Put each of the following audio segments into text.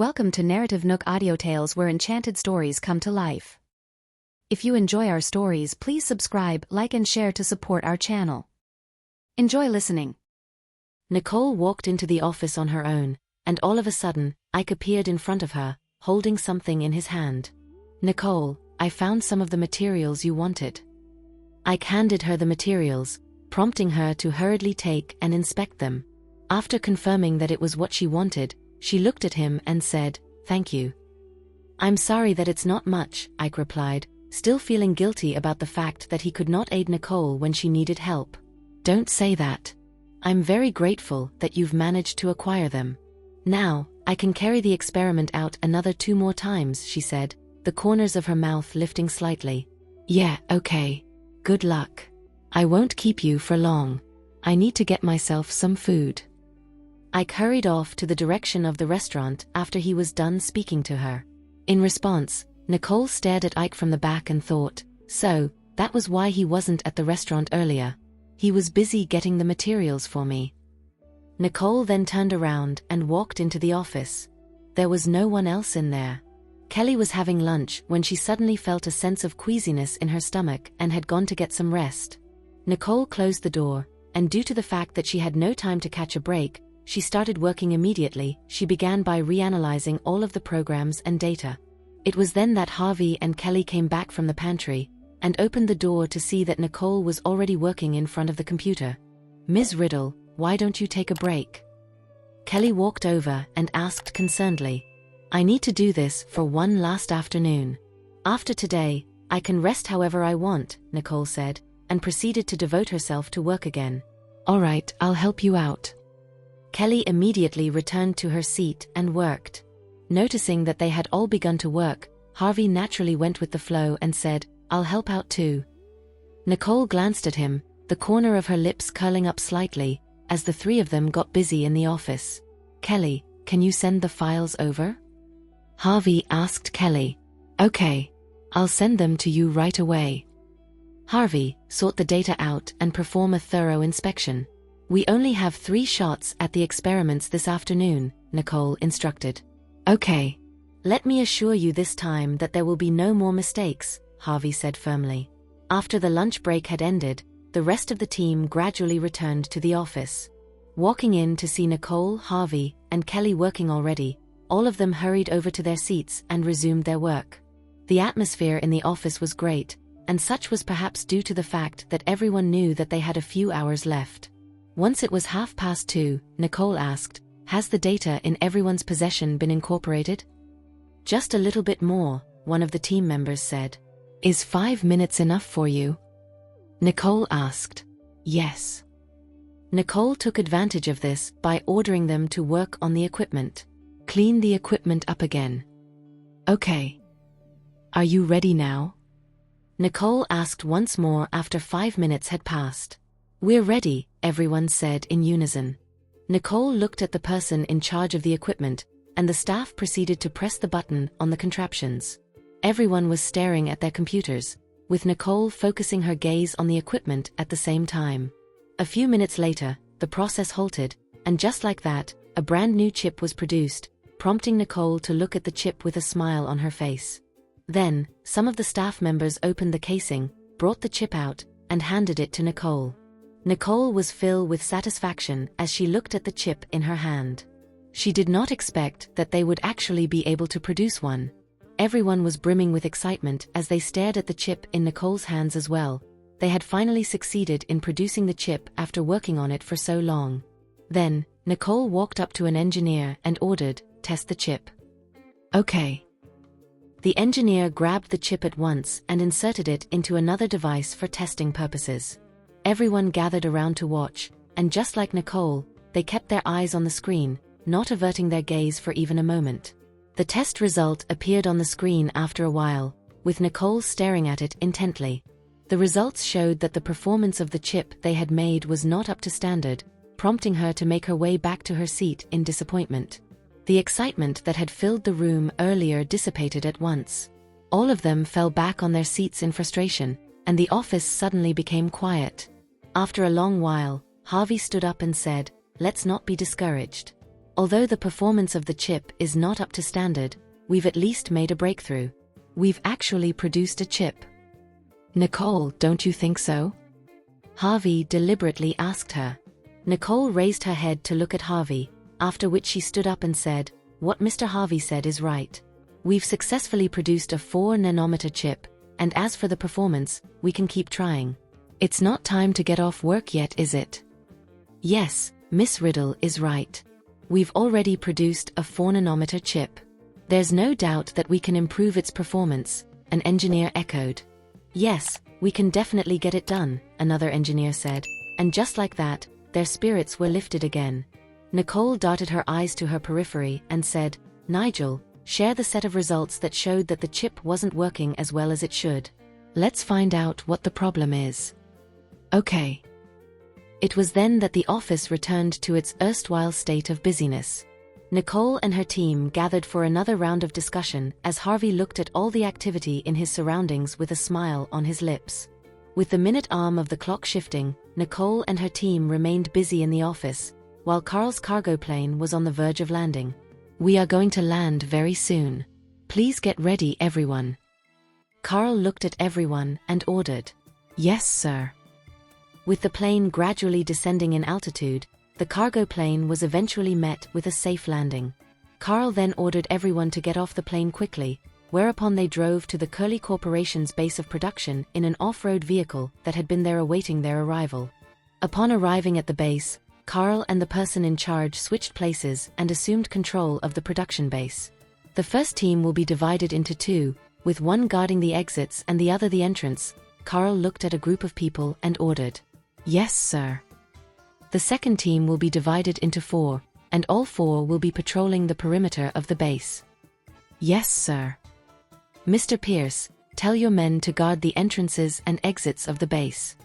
Welcome to NarrativeNook audio tales where enchanted stories come to life. If you enjoy our stories, please subscribe, like and share to support our channel. Enjoy listening. Nicole walked into the office on her own, and all of a sudden, Ike appeared in front of her, holding something in his hand. "Nicole, I found some of the materials you wanted." Ike handed her the materials, prompting her to hurriedly take and inspect them. After confirming that it was what she wanted, she looked at him and said, "Thank you." "I'm sorry that it's not much," Ike replied, still feeling guilty about the fact that he could not aid Nicole when she needed help. "Don't say that. I'm very grateful that you've managed to acquire them. Now, I can carry the experiment out another 2 more times," she said, the corners of her mouth lifting slightly. "Yeah, okay. Good luck. I won't keep you for long. I need to get myself some food." Ike hurried off to the direction of the restaurant after he was done speaking to her. In response, Nicole stared at Ike from the back and thought, so, that was why he wasn't at the restaurant earlier. He was busy getting the materials for me. Nicole then turned around and walked into the office. There was no one else in there. Kelly was having lunch when she suddenly felt a sense of queasiness in her stomach and had gone to get some rest. Nicole closed the door, and due to the fact that she had no time to catch a break, she started working immediately. She began by reanalyzing all of the programs and data. It was then that Harvey and Kelly came back from the pantry and opened the door to see that Nicole was already working in front of the computer. "Ms. Riddle, why don't you take a break?" Kelly walked over and asked concernedly. "I need to do this for one last afternoon. After today, I can rest however I want," Nicole said, and proceeded to devote herself to work again. "All right, I'll help you out." Kelly immediately returned to her seat and worked. Noticing that they had all begun to work, Harvey naturally went with the flow and said, "I'll help out too." Nicole glanced at him, the corner of her lips curling up slightly, as the 3 of them got busy in the office. "Kelly, can you send the files over?" Harvey asked Kelly. "Okay. I'll send them to you right away." Harvey, sort the data out and perform a thorough inspection. "We only have 3 shots at the experiments this afternoon," Nicole instructed. "Okay. Let me assure you this time that there will be no more mistakes," Harvey said firmly. After the lunch break had ended, the rest of the team gradually returned to the office. Walking in to see Nicole, Harvey, and Kelly working already, all of them hurried over to their seats and resumed their work. The atmosphere in the office was great, and such was perhaps due to the fact that everyone knew that they had a few hours left. Once it was 2:30, Nicole asked, "Has the data in everyone's possession been incorporated?" "Just a little bit more," one of the team members said. "Is 5 minutes enough for you?" Nicole asked. "Yes." Nicole took advantage of this by ordering them to work on the equipment. "Clean the equipment up again." "Okay. Are you ready now?" Nicole asked once more after 5 minutes had passed. "We're ready," everyone said in unison. Nicole looked at the person in charge of the equipment, and the staff proceeded to press the button on the contraptions. Everyone was staring at their computers, with Nicole focusing her gaze on the equipment at the same time. A few minutes later, the process halted, and just like that, a brand new chip was produced, prompting Nicole to look at the chip with a smile on her face. Then, some of the staff members opened the casing, brought the chip out, and handed it to Nicole. Nicole was filled with satisfaction as she looked at the chip in her hand. She did not expect that they would actually be able to produce one. Everyone was brimming with excitement as they stared at the chip in Nicole's hands as well. They had finally succeeded in producing the chip after working on it for so long. Then, Nicole walked up to an engineer and ordered, "Test the chip." "Okay." The engineer grabbed the chip at once and inserted it into another device for testing purposes. Everyone gathered around to watch, and just like Nicole, they kept their eyes on the screen, not averting their gaze for even a moment. The test result appeared on the screen after a while, with Nicole staring at it intently. The results showed that the performance of the chip they had made was not up to standard, prompting her to make her way back to her seat in disappointment. The excitement that had filled the room earlier dissipated at once. All of them fell back on their seats in frustration, and the office suddenly became quiet. After a long while, Harvey stood up and said, "Let's not be discouraged. Although the performance of the chip is not up to standard, we've at least made a breakthrough. We've actually produced a chip. Nicole, don't you think so? Harvey deliberately asked her. Nicole raised her head to look at Harvey, after which she stood up and said, "What Mr. Harvey said is right. We've successfully produced a 4-nanometer chip, and as for the performance, we can keep trying. It's not time to get off work yet, is it?" "Yes, Miss Riddle is right. We've already produced a 4-nanometer chip. There's no doubt that we can improve its performance," an engineer echoed. "Yes, we can definitely get it done," another engineer said, and just like that, their spirits were lifted again. Nicole darted her eyes to her periphery and said, "Nigel, share the set of results that showed that the chip wasn't working as well as it should. Let's find out what the problem is." "Okay." It was then that the office returned to its erstwhile state of busyness. Nicole and her team gathered for another round of discussion as Harvey looked at all the activity in his surroundings with a smile on his lips. With the minute arm of the clock shifting, Nicole and her team remained busy in the office, while Carl's cargo plane was on the verge of landing. "We are going to land very soon. Please get ready, everyone." Carl looked at everyone and ordered, "Yes, sir." With the plane gradually descending in altitude, the cargo plane was eventually met with a safe landing. Carl then ordered everyone to get off the plane quickly, whereupon they drove to the Curly Corporation's base of production in an off-road vehicle that had been there awaiting their arrival. Upon arriving at the base, Carl and the person in charge switched places and assumed control of the production base. The first team will be divided into two, with one guarding the exits and the other the entrance. Carl looked at a group of people and ordered, "Yes, sir." The second team will be divided into 4, and all 4 will be patrolling the perimeter of the base. "Yes, sir." "Mr. Pierce, tell your men to guard the entrances and exits of the base."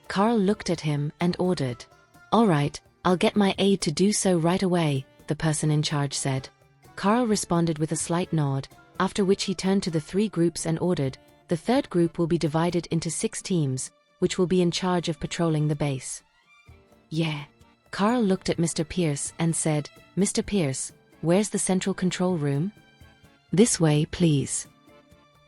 Carl looked at him and ordered. "All right, I'll get my aide to do so right away," the person in charge said. Carl responded with a slight nod, after which he turned to the 3 groups and ordered, "The third group will be divided into 6 teams, which will be in charge of patrolling the base." "Yeah." Carl looked at Mr. Pierce and said, "Mr. Pierce, where's the central control room?" "This way, please."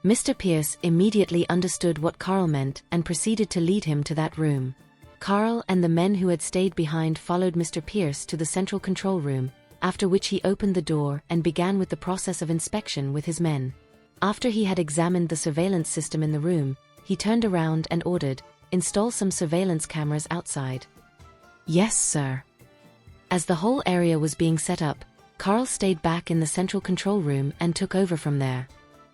Mr. Pierce immediately understood what Carl meant and proceeded to lead him to that room. Carl and the men who had stayed behind followed Mr. Pierce to the central control room, after which he opened the door and began with the process of inspection with his men. After he had examined the surveillance system in the room, he turned around and ordered, "Install some surveillance cameras outside." "Yes, sir." As the whole area was being set up, Carl stayed back in the central control room and took over from there.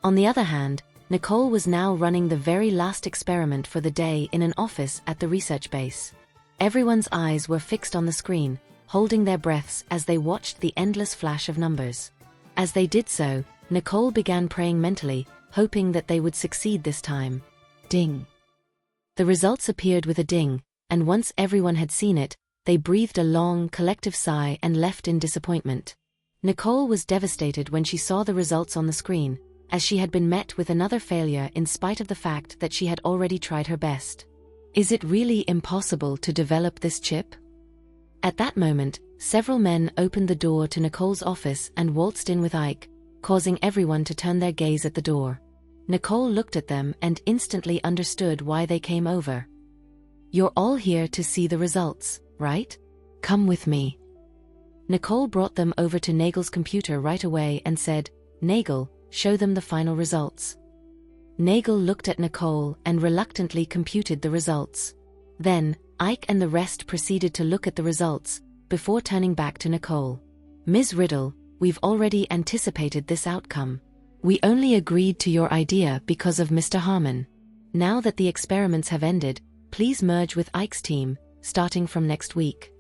On the other hand, Nicole was now running the very last experiment for the day in an office at the research base. Everyone's eyes were fixed on the screen, holding their breaths as they watched the endless flash of numbers. As they did so, Nicole began praying mentally, hoping that they would succeed this time. Ding. The results appeared with a ding, and once everyone had seen it, they breathed a long, collective sigh and left in disappointment. Nicole was devastated when she saw the results on the screen, as she had been met with another failure in spite of the fact that she had already tried her best. Is it really impossible to develop this chip? At that moment, several men opened the door to Nicole's office and waltzed in with Ike, causing everyone to turn their gaze at the door. Nicole looked at them and instantly understood why they came over. "You're all here to see the results, right? Come with me." Nicole brought them over to Nagel's computer right away and said, "Nagel, show them the final results." Nagel looked at Nicole and reluctantly computed the results. Then, Ike and the rest proceeded to look at the results, before turning back to Nicole. "Ms. Riddle, we've already anticipated this outcome. We only agreed to your idea because of Mr. Harmon. Now that the experiments have ended, please merge with Ike's team, starting from next week."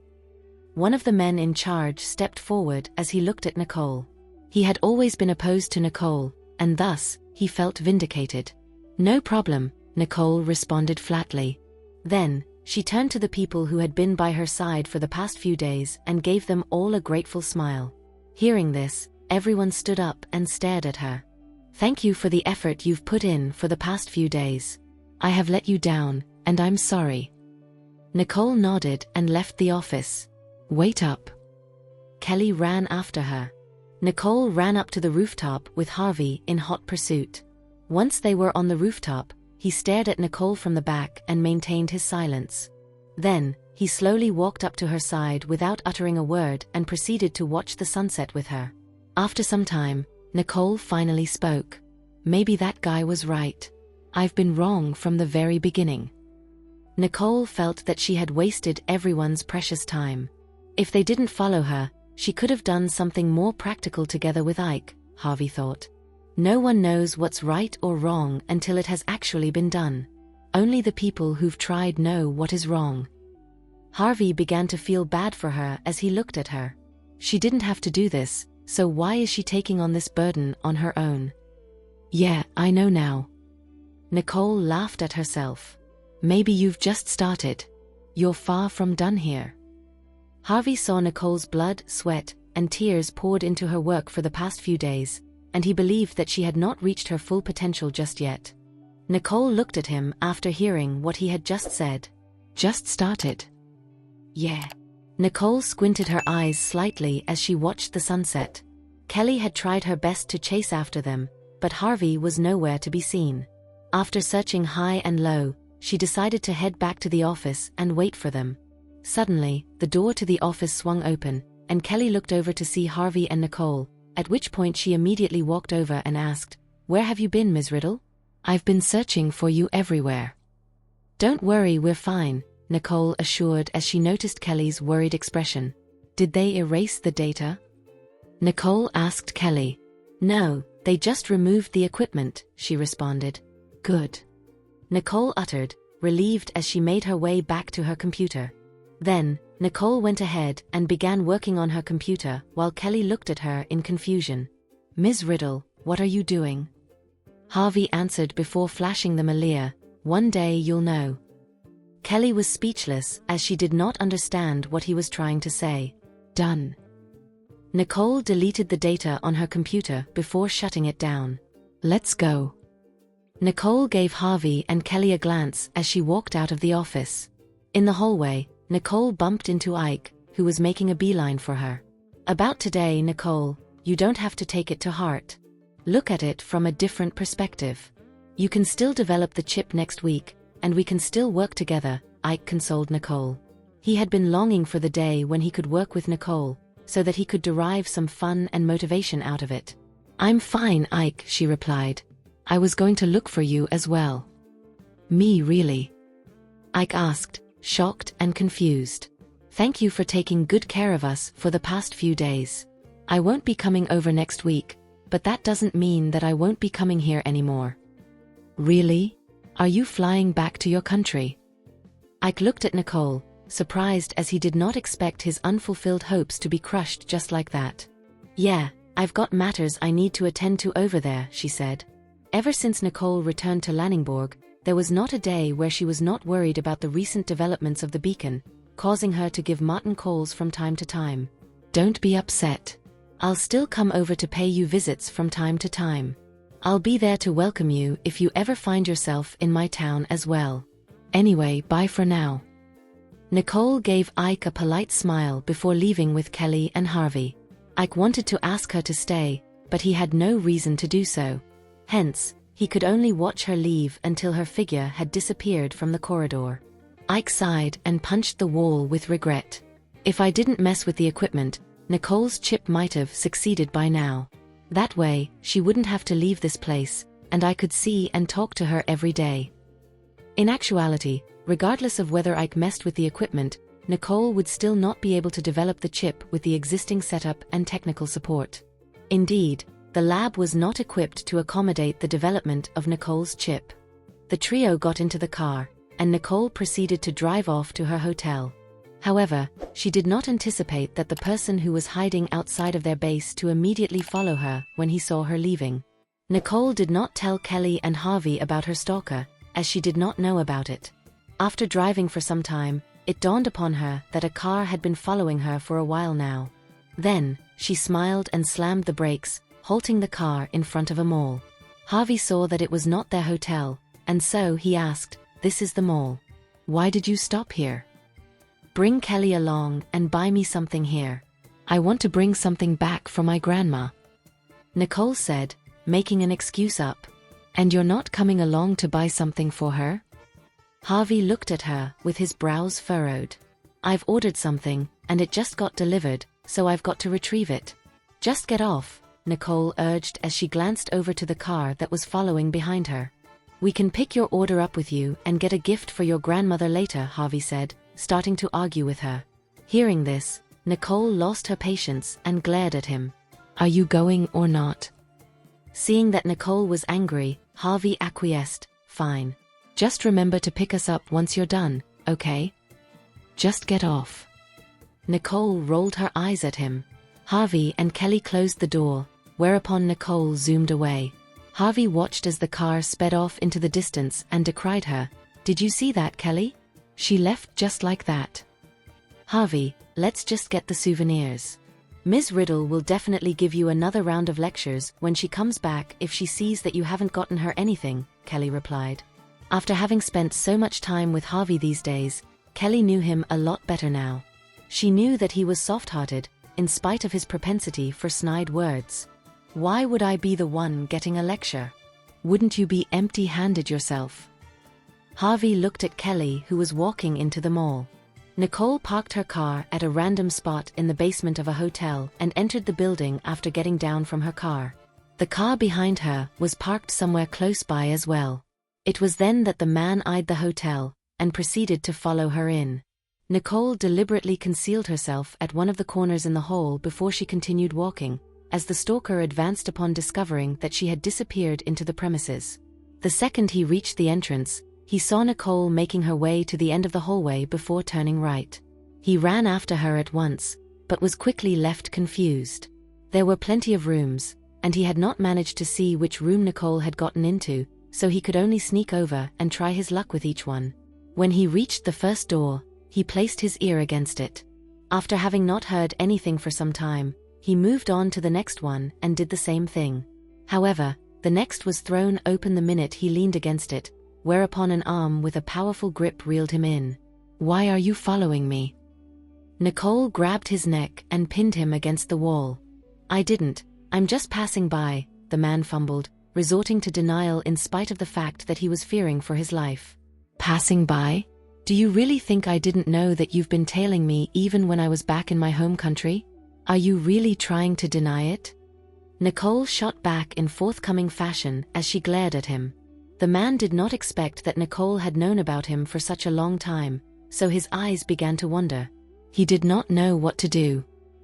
One of the men in charge stepped forward as he looked at Nicole. He had always been opposed to Nicole, and thus, he felt vindicated. "No problem," Nicole responded flatly. Then, she turned to the people who had been by her side for the past few days and gave them all a grateful smile. Hearing this, everyone stood up and stared at her. "Thank you for the effort you've put in for the past few days. I have let you down, and I'm sorry." Nicole nodded and left the office. "Wait up. Kelly ran after her. Nicole ran up to the rooftop with Harvey in hot pursuit. Once they were on the rooftop, he stared at Nicole from the back and maintained his silence. Then, he slowly walked up to her side without uttering a word and proceeded to watch the sunset with her. After some time, Nicole finally spoke. "Maybe that guy was right. I've been wrong from the very beginning." Nicole felt that she had wasted everyone's precious time. If they didn't follow her, she could have done something more practical together with Ike, Harvey thought. No one knows what's right or wrong until it has actually been done. Only the people who've tried know what is wrong. Harvey began to feel bad for her as he looked at her. She didn't have to do this, so why is she taking on this burden on her own? "Yeah, I know now." Nicole laughed at herself. "Maybe you've just started. You're far from done here." Harvey saw Nicole's blood, sweat, and tears poured into her work for the past few days, and he believed that she had not reached her full potential just yet. Nicole looked at him after hearing what he had just said. "Just started?" "Yeah." Nicole squinted her eyes slightly as she watched the sunset. Kelly had tried her best to chase after them, but Harvey was nowhere to be seen. After searching high and low, she decided to head back to the office and wait for them. Suddenly, the door to the office swung open, and Kelly looked over to see Harvey and Nicole, at which point she immediately walked over and asked, "Where have you been, Ms. Riddle? I've been searching for you everywhere." "Don't worry, we're fine," Nicole assured as she noticed Kelly's worried expression. "Did they erase the data?" Nicole asked Kelly. "No, they just removed the equipment," she responded. "Good," Nicole uttered, relieved as she made her way back to her computer. Then, Nicole went ahead and began working on her computer while Kelly looked at her in confusion. "Ms. Riddle, what are you doing?" Harvey answered before flashing them a leer, "One day you'll know." Kelly was speechless as she did not understand what he was trying to say. "Done." Nicole deleted the data on her computer before shutting it down. "Let's go." Nicole gave Harvey and Kelly a glance as she walked out of the office. In the hallway, Nicole bumped into Ike, who was making a beeline for her. "About today, Nicole, you don't have to take it to heart. Look at it from a different perspective. You can still develop the chip next week, and we can still work together," Ike consoled Nicole. He had been longing for the day when he could work with Nicole, so that he could derive some fun and motivation out of it. "I'm fine, Ike," she replied. "I was going to look for you as well." "Me really?" Ike asked, shocked and confused. "Thank you for taking good care of us for the past few days. I won't be coming over next week, but that doesn't mean that I won't be coming here anymore." "Really? Are you flying back to your country?" Ike looked at Nicole, surprised as he did not expect his unfulfilled hopes to be crushed just like that. "Yeah, I've got matters I need to attend to over there," she said. Ever since Nicole returned to Lanningborg, there was not a day where she was not worried about the recent developments of the beacon, causing her to give Martin calls from time to time. "Don't be upset. I'll still come over to pay you visits from time to time. I'll be there to welcome you if you ever find yourself in my town as well. Anyway, bye for now." Nicole gave Ike a polite smile before leaving with Kelly and Harvey. Ike wanted to ask her to stay, but he had no reason to do so. Hence, he could only watch her leave until her figure had disappeared from the corridor. Ike sighed and punched the wall with regret. If I didn't mess with the equipment, Nicole's chip might have succeeded by now. That way, she wouldn't have to leave this place, and I could see and talk to her every day. In actuality, regardless of whether Ike messed with the equipment, Nicole would still not be able to develop the chip with the existing setup and technical support. Indeed, the lab was not equipped to accommodate the development of Nicole's chip. The trio got into the car, and Nicole proceeded to drive off to her hotel. However, she did not anticipate that the person who was hiding outside of their base to immediately follow her when he saw her leaving. Nicole did not tell Kelly and Harvey about her stalker, as she did not know about it. After driving for some time, it dawned upon her that a car had been following her for a while now. Then, she smiled and slammed the brakes, halting the car in front of a mall. Harvey saw that it was not their hotel, and so he asked, "This is the mall. Why did you stop here?" "Bring Kelly along and buy me something here." I want to bring something back from my grandma. Nicole said, making an excuse up. And you're not coming along to buy something for her? Harvey looked at her, with his brows furrowed. I've ordered something, and it just got delivered, so I've got to retrieve it. Just get off, Nicole urged as she glanced over to the car that was following behind her. We can pick your order up with you and get a gift for your grandmother later, Harvey said, starting to argue with her. Hearing this, Nicole lost her patience and glared at him. Are you going or not? Seeing that Nicole was angry, Harvey acquiesced. Fine. Just remember to pick us up once you're done, okay? Just get off. Nicole rolled her eyes at him. Harvey and Kelly closed the door, whereupon Nicole zoomed away. Harvey watched as the car sped off into the distance and decried her. Did you see that, Kelly? She left just like that. Harvey, let's just get the souvenirs. Ms. Riddle will definitely give you another round of lectures when she comes back if she sees that you haven't gotten her anything, Kelly replied. After having spent so much time with Harvey these days, Kelly knew him a lot better now. She knew that he was soft-hearted, in spite of his propensity for snide words. Why would I be the one getting a lecture? Wouldn't you be empty-handed yourself? Harvey looked at Kelly, who was walking into the mall. Nicole parked her car at a random spot in the basement of a hotel and entered the building after getting down from her car. The car behind her was parked somewhere close by as well. It was then that the man eyed the hotel and proceeded to follow her in. Nicole deliberately concealed herself at one of the corners in the hall before she continued walking, as the stalker advanced upon discovering that she had disappeared into the premises. The second he reached the entrance, he saw Nicole making her way to the end of the hallway before turning right. He ran after her at once, but was quickly left confused. There were plenty of rooms, and he had not managed to see which room Nicole had gotten into, so he could only sneak over and try his luck with each one. When he reached the first door, he placed his ear against it. After having not heard anything for some time, he moved on to the next one and did the same thing. However, the next was thrown open the minute he leaned against it, whereupon an arm with a powerful grip reeled him in. Why are you following me? Nicole grabbed his neck and pinned him against the wall. I didn't, I'm just passing by, the man fumbled, resorting to denial in spite of the fact that he was fearing for his life. Passing by? Do you really think I didn't know that you've been tailing me even when I was back in my home country? Are you really trying to deny it? Nicole shot back in forthcoming fashion as she glared at him. The man did not expect that Nicole had known about him for such a long time, so his eyes began to wander. He did not know what to do.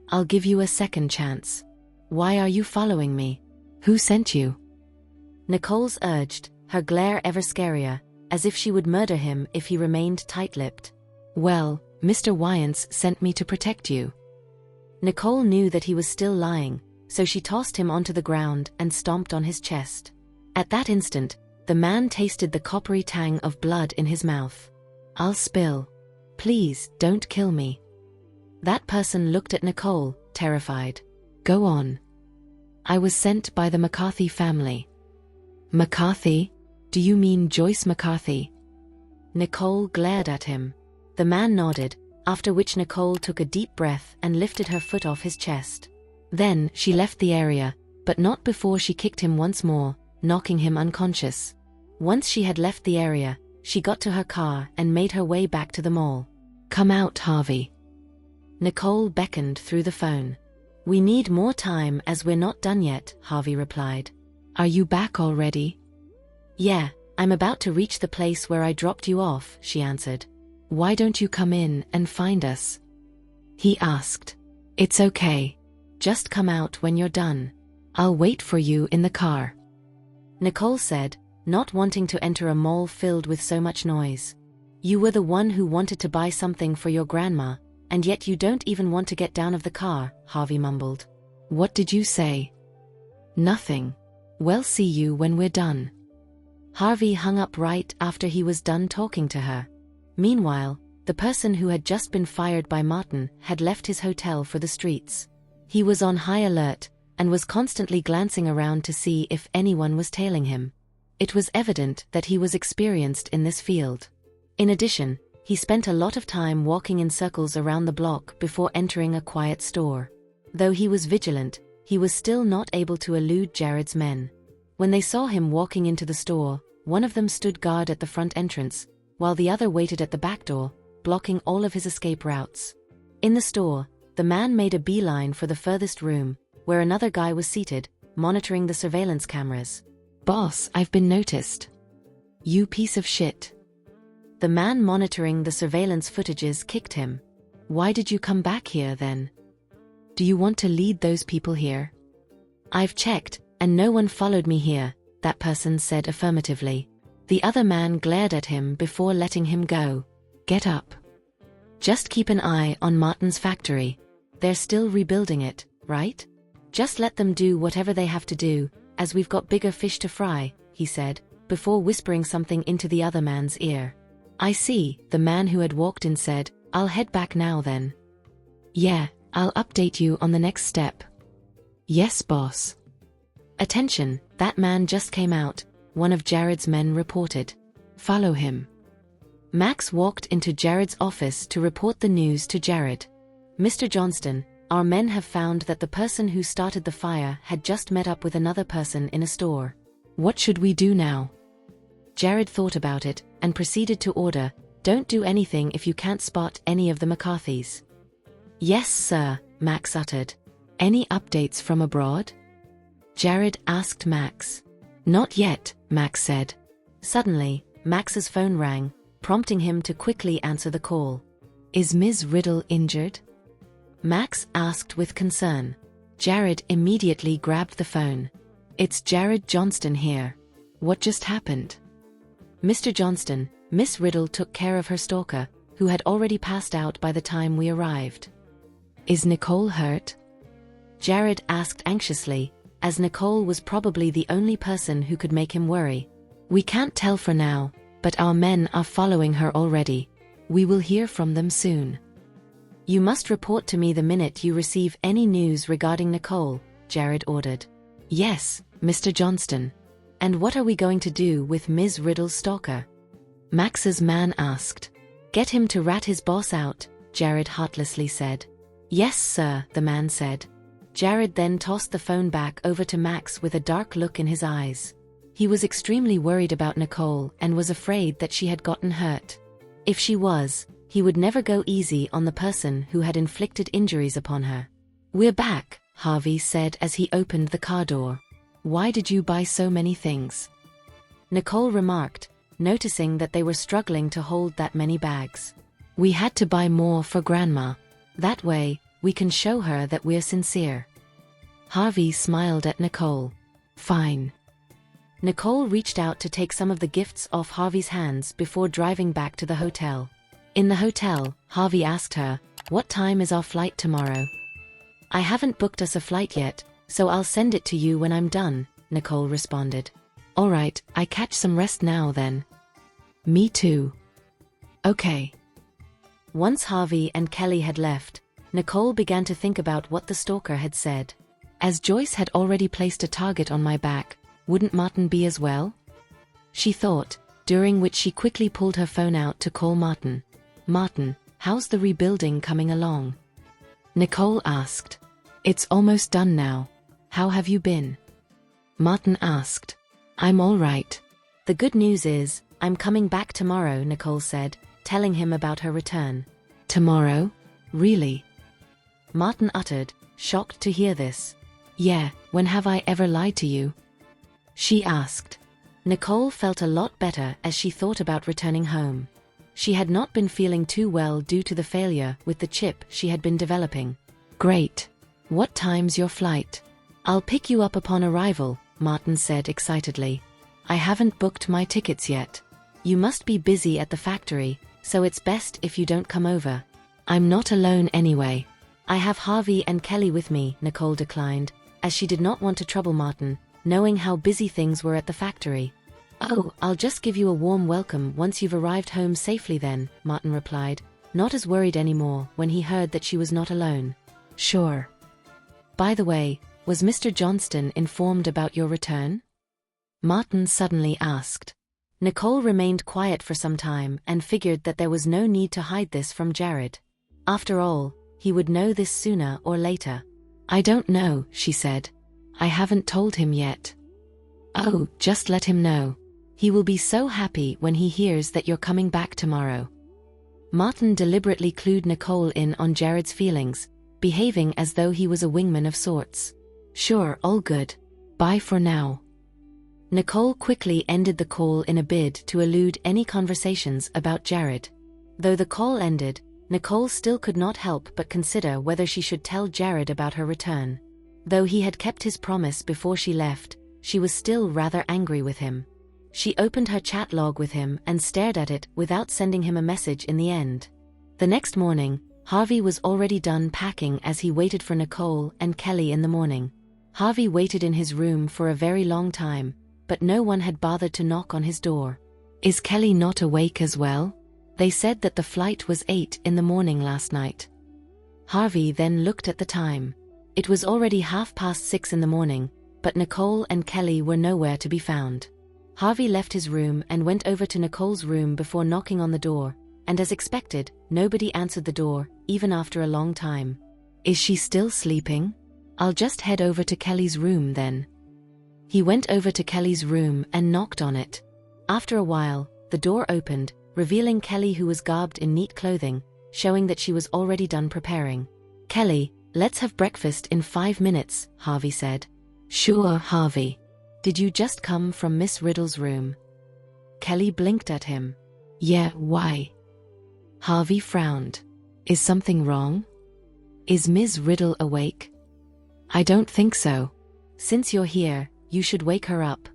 I'll give you a second chance. Why are you following me? Who sent you? Nicole's urged, her glare ever scarier, as if she would murder him if he remained tight-lipped. Well, Mr. Wyance sent me to protect you. Nicole knew that he was still lying, so she tossed him onto the ground and stomped on his chest. At that instant, the man tasted the coppery tang of blood in his mouth. I'll spill. Please, don't kill me. That person looked at Nicole, terrified. Go on. I was sent by the McCarthy family. McCarthy? Do you mean Joyce McCarthy? Nicole glared at him. The man nodded, after which Nicole took a deep breath and lifted her foot off his chest. Then she left the area, but not before she kicked him once more, knocking him unconscious. Once she had left the area, she got to her car and made her way back to the mall. Come out, Harvey. Nicole beckoned through the phone. We need more time as we're not done yet, Harvey replied. Are you back already? Yeah, I'm about to reach the place where I dropped you off, she answered. Why don't you come in and find us? He asked. It's okay. Just come out when you're done. I'll wait for you in the car. Nicole said, not wanting to enter a mall filled with so much noise. You were the one who wanted to buy something for your grandma, and yet you don't even want to get down of the car, Harvey mumbled. What did you say? Nothing. Well, see you when we're done. Harvey hung up right after he was done talking to her. Meanwhile, the person who had just been fired by Martin had left his hotel for the streets. He was on high alert, and was constantly glancing around to see if anyone was tailing him. It was evident that he was experienced in this field. In addition, he spent a lot of time walking in circles around the block before entering a quiet store. Though he was vigilant, he was still not able to elude Jared's men. When they saw him walking into the store, one of them stood guard at the front entrance, while the other waited at the back door, blocking all of his escape routes. In the store, the man made a beeline for the furthest room, where another guy was seated, monitoring the surveillance cameras. "Boss, I've been noticed." "You piece of shit." The man monitoring the surveillance footages kicked him. "Why did you come back here then? Do you want to lead those people here?" "I've checked, and no one followed me here," that person said affirmatively. The other man glared at him before letting him go. "Get up. Just keep an eye on Martin's factory. They're still rebuilding it, right? Just let them do whatever they have to do, as we've got bigger fish to fry," he said, before whispering something into the other man's ear. "I see," the man who had walked in said. "I'll head back now then." "Yeah, I'll update you on the next step." "Yes, boss." "Attention, that man just came out," one of Jared's men reported. "Follow him." Max walked into Jared's office to report the news to Jared. "Mr. Johnston, our men have found that the person who started the fire had just met up with another person in a store." "What should we do now?" Jared thought about it, and proceeded to order, "Don't do anything if you can't spot any of the McCarthys." "Yes, sir," Max uttered. "Any updates from abroad?" Jared asked Max. "Not yet," Max said. Suddenly, Max's phone rang, prompting him to quickly answer the call. "Is Ms. Riddle injured?" Max asked with concern. Jared immediately grabbed the phone. "It's Jared Johnston here. What just happened?" "Mr. Johnston, Miss Riddle took care of her stalker, who had already passed out by the time we arrived." "Is Nicole hurt?" Jared asked anxiously, as Nicole was probably the only person who could make him worry. "We can't tell for now, but our men are following her already. We will hear from them soon." "You must report to me the minute you receive any news regarding Nicole," Jared ordered. "Yes, Mr. Johnston." "And what are we going to do with Ms. Riddle's stalker?" Max's man asked. "Get him to rat his boss out," Jared heartlessly said. "Yes, sir," the man said. Jared then tossed the phone back over to Max with a dark look in his eyes. He was extremely worried about Nicole and was afraid that she had gotten hurt. If she was, he would never go easy on the person who had inflicted injuries upon her. "We're back," Harvey said as he opened the car door. "Why did you buy so many things?" Nicole remarked, noticing that they were struggling to hold that many bags. "We had to buy more for Grandma. That way, we can show her that we're sincere." Harvey smiled at Nicole. "Fine." Nicole reached out to take some of the gifts off Harvey's hands before driving back to the hotel. In the hotel, Harvey asked her, "What time is our flight tomorrow?" "I haven't booked us a flight yet, so I'll send it to you when I'm done," Nicole responded. "All right, I catch some rest now then." "Me too." "Okay." Once Harvey and Kelly had left, Nicole began to think about what the stalker had said. As Joyce had already placed a target on my back, wouldn't Martin be as well? She thought, during which she quickly pulled her phone out to call Martin. "Martin, how's the rebuilding coming along?" Nicole asked. "It's almost done now. How have you been?" Martin asked. "I'm all right." "The good news is, I'm coming back tomorrow," Nicole said, telling him about her return. "Tomorrow? Really?" Martin uttered, shocked to hear this. "Yeah, when have I ever lied to you?" she asked. Nicole felt a lot better as she thought about returning home. She had not been feeling too well due to the failure with the chip she had been developing. "Great. What time's your flight?" "I'll pick you up upon arrival," Martin said excitedly. "I haven't booked my tickets yet." "You must be busy at the factory, so it's best if you don't come over." "I'm not alone anyway." "I have Harvey and Kelly with me," Nicole declined, as she did not want to trouble Martin, knowing how busy things were at the factory. "Oh, I'll just give you a warm welcome once you've arrived home safely then," Martin replied, not as worried anymore when he heard that she was not alone. "Sure. By the way, was Mr. Johnston informed about your return?" Martin suddenly asked. Nicole remained quiet for some time and figured that there was no need to hide this from Jared. After all, he would know this sooner or later. I don't know, she said. I haven't told him yet. Oh, just let him know. He will be so happy when he hears that you're coming back tomorrow. Martin deliberately clued Nicole in on Jared's feelings, behaving as though he was a wingman of sorts. Sure, all good. Bye for now. Nicole quickly ended the call in a bid to elude any conversations about Jared. Though the call ended, Nicole still could not help but consider whether she should tell Jared about her return. Though he had kept his promise before she left, she was still rather angry with him. She opened her chat log with him and stared at it without sending him a message in the end. The next morning, Harvey was already done packing as he waited for Nicole and Kelly in the morning. Harvey waited in his room for a very long time, but no one had bothered to knock on his door. Is Kelly not awake as well? They said that the flight was 8 in the morning last night. Harvey then looked at the time. It was already 6:30 in the morning, but Nicole and Kelly were nowhere to be found. Harvey left his room and went over to Nicole's room before knocking on the door, and as expected, nobody answered the door, even after a long time. Is she still sleeping? I'll just head over to Kelly's room then. He went over to Kelly's room and knocked on it. After a while, the door opened, revealing Kelly, who was garbed in neat clothing, showing that she was already done preparing. Kelly, let's have breakfast in 5 minutes, Harvey said. Sure, Harvey. Did you just come from Miss Riddle's room? Kelly blinked at him. Yeah, why? Harvey frowned. Is something wrong? Is Ms. Riddle awake? I don't think so. Since you're here, you should wake her up.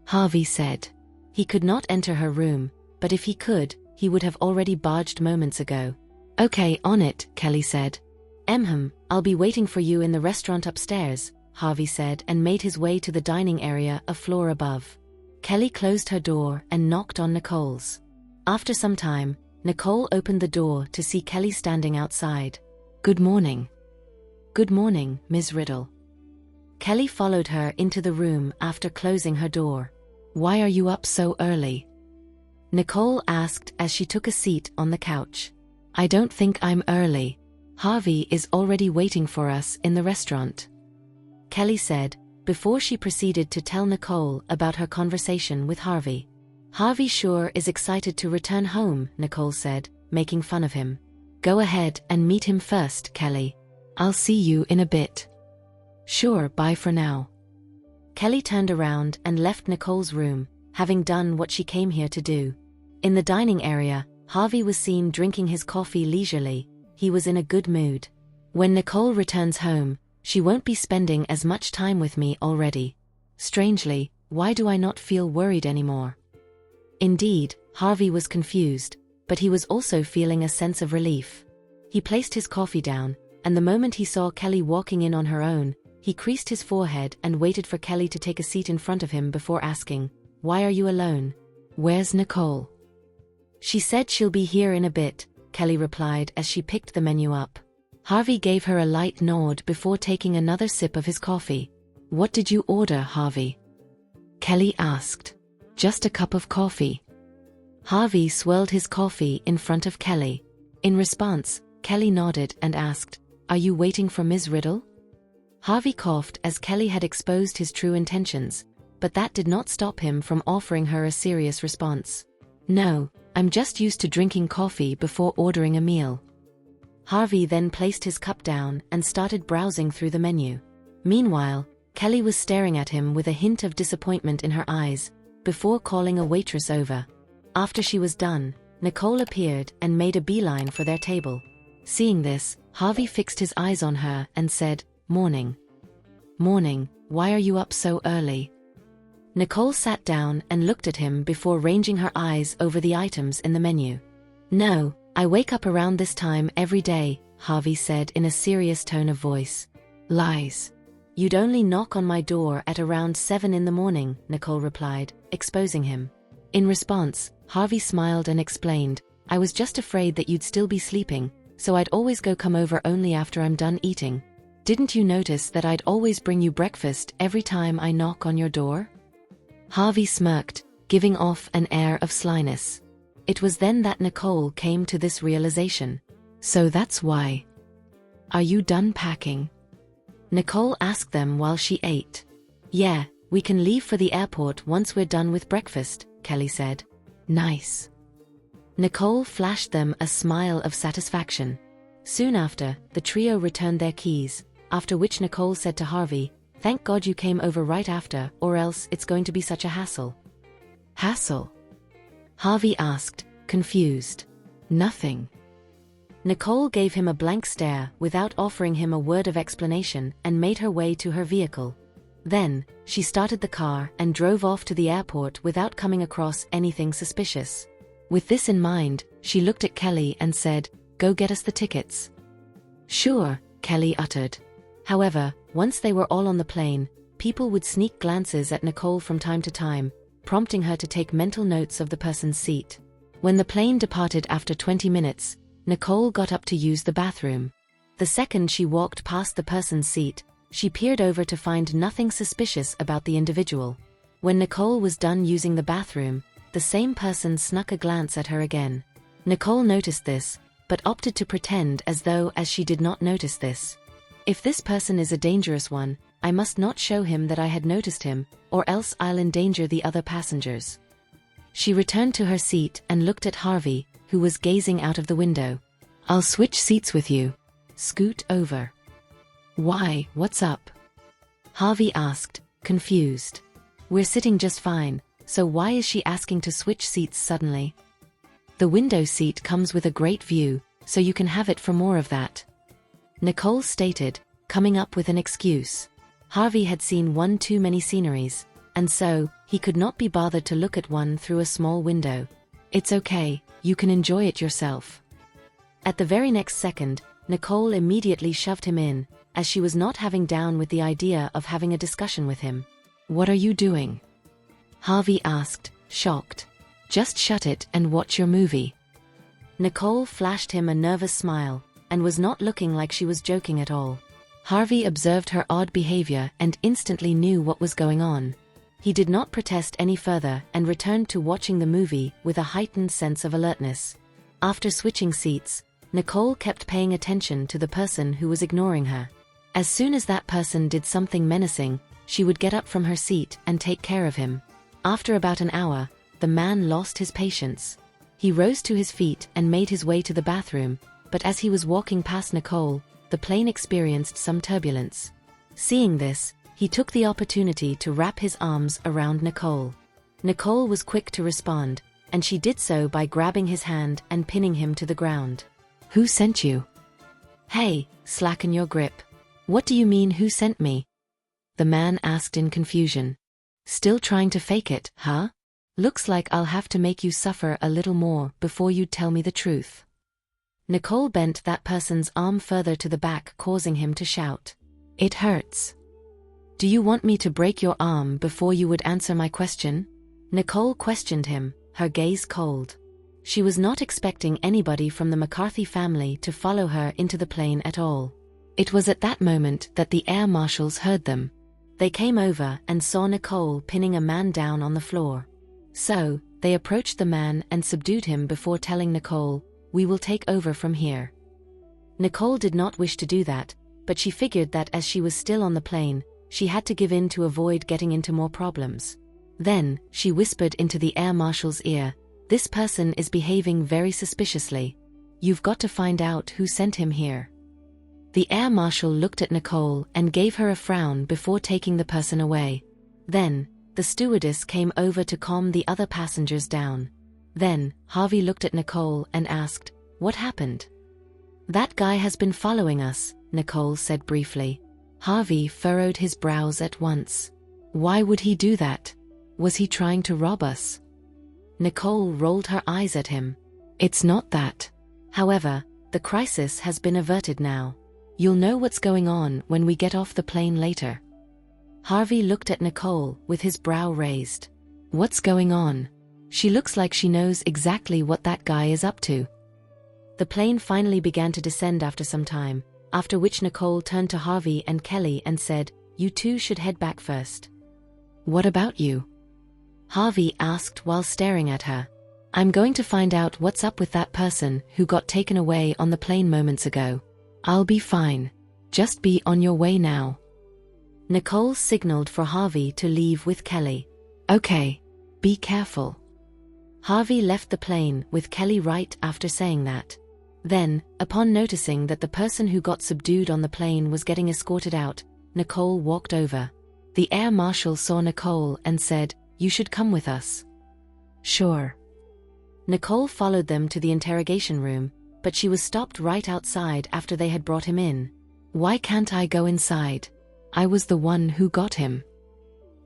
Harvey said. He could not enter her room, but if he could, he would have already barged moments ago. Okay, on it, Kelly said. I'll be waiting for you in the restaurant upstairs, Harvey said, and made his way to the dining area a floor above. Kelly closed her door and knocked on Nicole's. After some time, Nicole opened the door to see Kelly standing outside. Good morning. Good morning, Ms. Riddle. Kelly followed her into the room after closing her door. Why are you up so early? Nicole asked as she took a seat on the couch. I don't think I'm early. Harvey is already waiting for us in the restaurant, Kelly said, before she proceeded to tell Nicole about her conversation with Harvey. Harvey sure is excited to return home, Nicole said, making fun of him. Go ahead and meet him first, Kelly. I'll see you in a bit. Sure, bye for now. Kelly turned around and left Nicole's room, having done what she came here to do. In the dining area, Harvey was seen drinking his coffee leisurely. He was in a good mood. When Nicole returns home, she won't be spending as much time with me already. Strangely, why do I not feel worried anymore? Indeed, Harvey was confused, but he was also feeling a sense of relief. He placed his coffee down, and the moment he saw Kelly walking in on her own, he creased his forehead and waited for Kelly to take a seat in front of him before asking, Why are you alone? Where's Nicole? She said she'll be here in a bit, Kelly replied as she picked the menu up. Harvey gave her a light nod before taking another sip of his coffee. What did you order, Harvey? Kelly asked. Just a cup of coffee. Harvey swirled his coffee in front of Kelly. In response, Kelly nodded and asked, Are you waiting for Ms. Riddle? Harvey coughed as Kelly had exposed his true intentions, but that did not stop him from offering her a serious response. No, I'm just used to drinking coffee before ordering a meal. Harvey then placed his cup down and started browsing through the menu. Meanwhile, Kelly was staring at him with a hint of disappointment in her eyes, before calling a waitress over. After she was done, Nicole appeared and made a beeline for their table. Seeing this, Harvey fixed his eyes on her and said, Morning. Morning, why are you up so early? Nicole sat down and looked at him before ranging her eyes over the items in the menu. No, I wake up around this time every day, Harvey said in a serious tone of voice. Lies. You'd only knock on my door at around 7 in the morning, Nicole replied, exposing him. In response, Harvey smiled and explained, I was just afraid that you'd still be sleeping, so I'd always come over only after I'm done eating. Didn't you notice that I'd always bring you breakfast every time I knock on your door? Harvey smirked, giving off an air of slyness. It was then that Nicole came to this realization. So that's why. Are you done packing? Nicole asked them while she ate. Yeah, we can leave for the airport once we're done with breakfast, Kelly said. Nice. Nicole flashed them a smile of satisfaction. Soon after, the trio returned their keys, after which Nicole said to Harvey, "Thank God you came over right after, or else it's going to be such a hassle." Hassle? Harvey asked, confused. Nothing. Nicole gave him a blank stare without offering him a word of explanation and made her way to her vehicle. Then, she started the car and drove off to the airport without coming across anything suspicious. With this in mind, she looked at Kelly and said, "Go get us the tickets." "Sure," Kelly uttered. However, once they were all on the plane, people would sneak glances at Nicole from time to time, prompting her to take mental notes of the person's seat. When the plane departed after 20 minutes, Nicole got up to use the bathroom. The second she walked past the person's seat, she peered over to find nothing suspicious about the individual. When Nicole was done using the bathroom, the same person snuck a glance at her again. Nicole noticed this, but opted to pretend as she did not notice this. If this person is a dangerous one, I must not show him that I had noticed him, or else I'll endanger the other passengers. She returned to her seat and looked at Harvey, who was gazing out of the window. "I'll switch seats with you. Scoot over." "Why, what's up?" Harvey asked, confused. "We're sitting just fine, so why is she asking to switch seats suddenly?" "The window seat comes with a great view, so you can have it for more of that," Nicole stated, coming up with an excuse. Harvey had seen one too many sceneries, and so, he could not be bothered to look at one through a small window. "It's okay, you can enjoy it yourself." At the very next second, Nicole immediately shoved him in, as she was not having down with the idea of having a discussion with him. "What are you doing?" Harvey asked, shocked. "Just shut it and watch your movie." Nicole flashed him a nervous smile, and was not looking like she was joking at all. Harvey observed her odd behavior and instantly knew what was going on. He did not protest any further and returned to watching the movie with a heightened sense of alertness. After switching seats, Nicole kept paying attention to the person who was ignoring her. As soon as that person did something menacing, she would get up from her seat and take care of him. After about an hour, the man lost his patience. He rose to his feet and made his way to the bathroom, but as he was walking past Nicole, the plane experienced some turbulence. Seeing this, he took the opportunity to wrap his arms around Nicole. Nicole was quick to respond, and she did so by grabbing his hand and pinning him to the ground. "Who sent you?" "Hey, slacken your grip." "What do you mean, who sent me?" the man asked in confusion. "Still trying to fake it, huh? Looks like I'll have to make you suffer a little more before you tell me the truth." Nicole bent that person's arm further to the back, causing him to shout, "It hurts." "Do you want me to break your arm before you would answer my question?" Nicole questioned him, her gaze cold. She was not expecting anybody from the McCarthy family to follow her into the plane at all. It was at that moment that the air marshals heard them. They came over and saw Nicole pinning a man down on the floor. So, they approached the man and subdued him before telling Nicole, "We will take over from here." Nicole did not wish to do that, but she figured that as she was still on the plane, she had to give in to avoid getting into more problems. Then, she whispered into the air marshal's ear, "This person is behaving very suspiciously. You've got to find out who sent him here." The air marshal looked at Nicole and gave her a frown before taking the person away. Then, the stewardess came over to calm the other passengers down. Then, Harvey looked at Nicole and asked, "What happened?" "That guy has been following us," Nicole said briefly. Harvey furrowed his brows at once. "Why would he do that? Was he trying to rob us?" Nicole rolled her eyes at him. "It's not that. However, the crisis has been averted now. You'll know what's going on when we get off the plane later." Harvey looked at Nicole with his brow raised. "What's going on? She looks like she knows exactly what that guy is up to." The plane finally began to descend after some time, after which Nicole turned to Harvey and Kelly and said, "You two should head back first." "What about you?" Harvey asked while staring at her. "I'm going to find out what's up with that person who got taken away on the plane moments ago. I'll be fine. Just be on your way now." Nicole signaled for Harvey to leave with Kelly. Okay. Be careful. Harvey left the plane with Kelly right after saying that. Then, upon noticing that the person who got subdued on the plane was getting escorted out, Nicole walked over. The air marshal saw Nicole and said, "You should come with us." Sure. Nicole followed them to the interrogation room, but she was stopped right outside after they had brought him in. Why can't I go inside? I was the one who got him.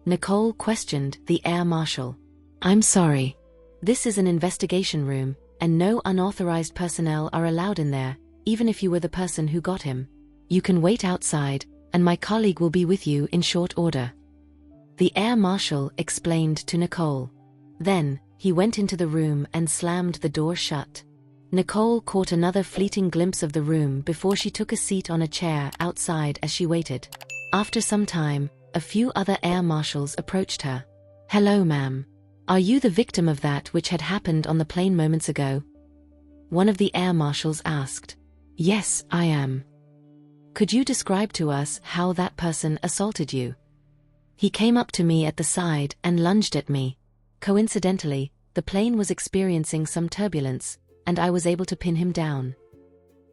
Nicole questioned the air marshal. I'm sorry. This is an investigation room, and no unauthorized personnel are allowed in there, even if you were the person who got him. You can wait outside, and my colleague will be with you in short order. The air marshal explained to Nicole. Then, he went into the room and slammed the door shut. Nicole caught another fleeting glimpse of the room before she took a seat on a chair outside as she waited. After some time, a few other air marshals approached her. Hello, ma'am. Are you the victim of that which had happened on the plane moments ago? One of the air marshals asked. Yes, I am. Could you describe to us how that person assaulted you? He came up to me at the side and lunged at me. Coincidentally, the plane was experiencing some turbulence, and I was able to pin him down.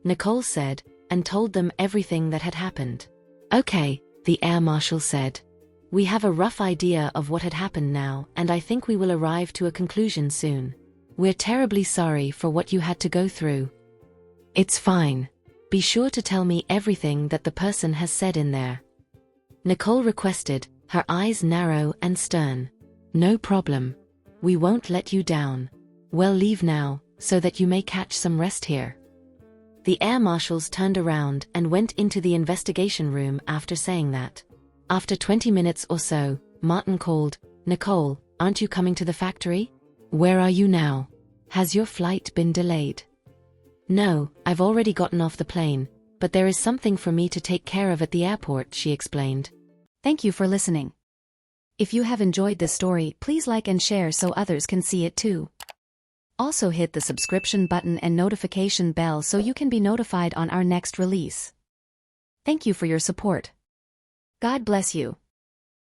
Nicole said, and told them everything that had happened. Okay, the air marshal said. We have a rough idea of what had happened now, and I think we will arrive to a conclusion soon. We're terribly sorry for what you had to go through. It's fine. Be sure to tell me everything that the person has said in there. Nicole requested, her eyes narrow and stern. No problem. We won't let you down. Well, leave now, so that you may catch some rest here. The air marshals turned around and went into the investigation room after saying that. After 20 minutes or so, Martin called, Nicole, aren't you coming to the factory? Where are you now? Has your flight been delayed? No, I've already gotten off the plane, but there is something for me to take care of at the airport, she explained. Thank you for listening. If you have enjoyed this story, please like and share so others can see it too. Also hit the subscription button and notification bell so you can be notified on our next release. Thank you for your support. God bless you.